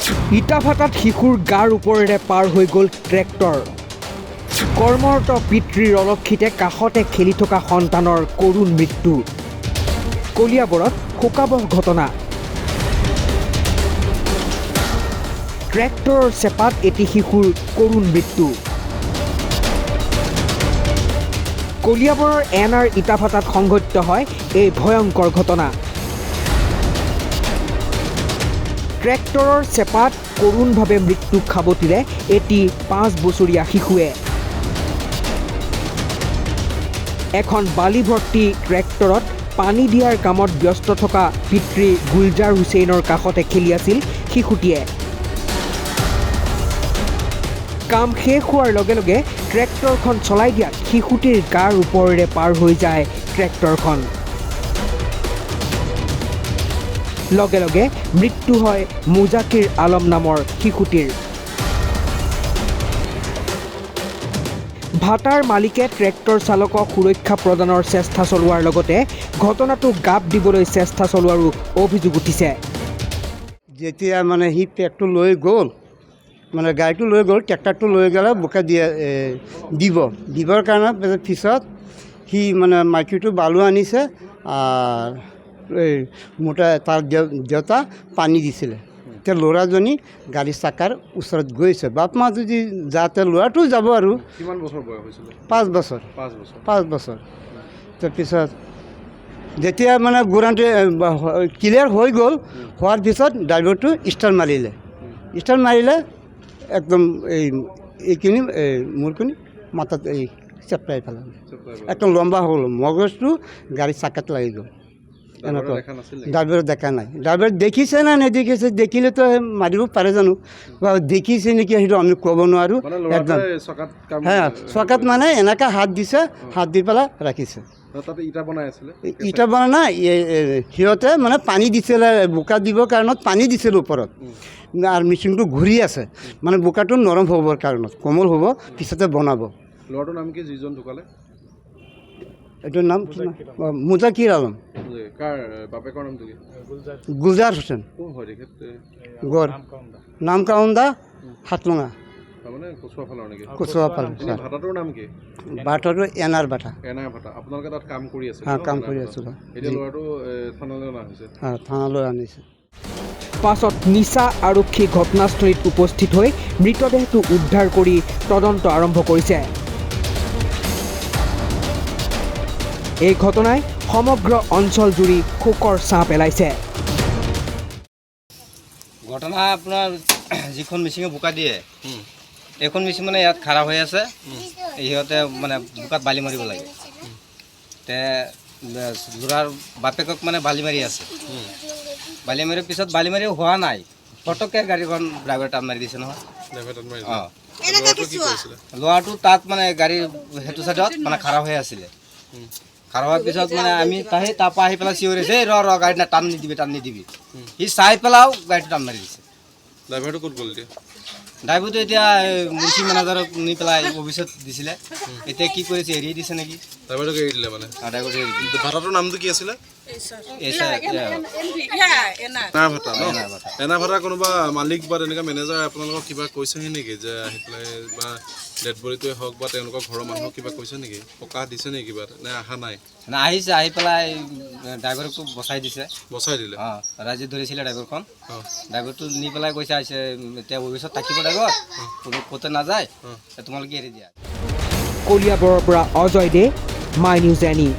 ইটাভাটাত শিশুৰ গাৰ ওপৰেৰে পাৰ হৈ গ'ল ট্ৰেক্টৰ। কৰ্মৰত পিতৃৰ অলক্ষিতে কাষতে খেলি থকা সন্তানৰ কৰুণ মৃত্যু। কলিয়াবৰত শোকাবহ ঘটনা। ট্ৰেক্টৰৰ চেপাত এটি শিশুৰ কৰুণ মৃত্যু। কলিয়াবৰৰ এনআৰ ইটাভাটাত সংঘটিত হয় এই ভয়ংকৰ ঘটনা। ট্ৰেক্টৰৰ চেপাত কৰুণভাৱে মৃত্যুক খাবতিলে এটি 5 বছৰীয়া শিশুৱে। এখন বালিভৰ্তি ট্ৰেক্টৰত পানী দিয়াৰ কামত ব্যস্ত থকা পিতৃ গুলজাৰ হুছেইনৰ কাষতে খেলি আছিল শিশুটিয়ে। কাম শেষ হোৱাৰ লগে লগে ট্ৰেক্টৰখন চলাই দিয়াত শিশুটিৰ গাৰ ওপৰেৰে পাৰ হৈ যায় ট্ৰেক্টৰখন। লগে লগে মৃত্যু হয় মুজাকিৰ আলম নামৰ শিশুটিৰ। ভাটাৰ মালিকে ট্ৰেক্টৰ চালকক সুৰক্ষা প্ৰদানৰ চেষ্টা চলোৱাৰ লগতে ঘটনাটো গাপ দিবলৈ চেষ্টা চলোৱাৰো অভিযোগ উঠিছে। যেতিয়া মানে সি ট্ৰেক্টৰ লৈ গ'ল, মানে গাড়ীটো লৈ গ'ল, ট্ৰেক্টৰটো লৈ গ'লে বোকা দিবৰ কাৰণে পিছত সি মানে মাইকীটো বালু আনিছে আৰু এই মোটা তাৰ দেউতা পানী দিছিলে। এতিয়া ল'ৰাজনী গাড়ী চাকাৰ ওচৰত গৈছে। বাপ মা যদি যাতে ল'ৰাটো যাব আৰু। কিমান বছৰ বয়স হৈছিলে? 5 বছৰ। 5 বছৰ। তাৰপিছত যেতিয়া মানে গুৰাণ্টি ক্লিয়াৰ হৈ গ'ল, হোৱাৰ পিছত ড্ৰাইভাৰটো ষ্টাৰ্ট মাৰিলে একদম এইখিনি মূৰখিনি মাথাত এই চেপটাই পেলালে। একদম লম্বা হ'ল, মগজটো গাড়ীৰ চাকাত লাগি গ'ল। এনেকুৱা ড্ৰাইভাৰ দেখা নাই। ড্ৰাইভাৰ দেখিছে না নেদেখিছে, দেখিলেতো মাৰিব পাৰে জানো, বা দেখিছে নেকি সেইটো আমি ক'ব নোৱাৰোঁ। একদম হ্যাঁ, চকাত মানে এনেকৈ হাত দিছে, হাত দি পেলাই ৰাখিছে। ইটা বনাই নাই, সিহঁতে মানে পানী দিছিলে, বোকা দিবৰ কাৰণত পানী দিছিল ওপৰত, আৰু মেচিনটো ঘূৰি আছে, মানে বোকাটো নৰম হ'বৰ কাৰণত, কোমল হ'ব, পিছতে বনাব। ল'ৰাটোৰ নাম কি যিজন ঢুকালে? এইটোৰ নাম মুজাকিৰ আলম। গুলজাৰ হুছেইন গড়, নাম কাউন্দা, হাতলঙা, কচুৱা ফাল। ভাটাটো এনাৰ ভাটা। আপোনালোকে তাত কাম কৰি আছে? কাম কৰি আছোঁ। থানালৈ আনিছে। পাছত নিচা আৰক্ষী ঘটনাস্থলীত উপস্থিত হৈ মৃতদেহটো উদ্ধাৰ কৰি তদন্ত আৰম্ভ কৰিছে। এই ঘটনাই সমগ্ৰ অঞ্চল জুৰি শোকৰ ছাঁ পেলাইছে। ঘটনা আপোনাৰ যিখন মেচিনে বোকা দিয়ে, এইখন মেচিন মানে ইয়াত খাৰা হৈ আছে। সিহঁতে মানে বোকাত বালি মাৰিব লাগে। তে ল'ৰাৰ বাপেকক মানে বালি মাৰি আছে। বালি মাৰিৰ পিছত বালি মাৰি হোৱা নাই, ফটককৈ গাড়ীখন ড্ৰাইভাৰ টান মাৰি দিছে নহয়। অঁ, ল'ৰাটো তাত মানে গাড়ীৰ সেইটো চাইডত মানে খাৰা হৈ আছিলে। খাৰা হোৱাৰ পিছত মানে আমি তাৰপৰা আহি পেলাই চিঞৰিছে, ৰ গাড়ী টান নিদিবি। সি চাই পেলাও গাড়ীটো টান মাৰি দিছে। ড্ৰাইভাৰটো ক'ত গ'ল এতিয়া? ড্ৰাইভাৰটো এতিয়া মুন্সি মেনেজাৰক নি পেলাই অফিচত দিছিলে। এতিয়া কি কৰিছে, এৰি দিছে নেকি? ড্ৰাইভাৰটোক এৰি দিলে মানে? ড্ৰাইভাৰটো এৰি দিলে। ভাটাটোৰ নামটো কি আছিলে? এনা ভাটা। কোনোবা মালিক বা তেনেকুৱা মেনেজাৰ আপোনালোকক কিবা কৈছেহি নেকি, যে আহি পেলাই বা ডেড বডিটোৱে হওক বা তেওঁলোকৰ ঘৰৰ মানুহক কিবা কৈছে নেকি, সকাহ দিছে নেকি কিবা, নে অহা নাই? আহিছে, আহি পেলাই ড্ৰাইভাৰকো বচাই দিলে। অঁ, ৰাইজে ধৰিছিলে ড্ৰাইভাৰখন। ড্ৰাইভাৰটো নি পেলাই কৈছে, আহিছে এতিয়া অফিচত থাকিব ড্ৰাইভাৰ, কোনো ক'তে নাযায়, তোমালোকে এৰি দিয়া। কলিয়াবৰৰ পৰা অজয় দে, মাই নিউজ এনি।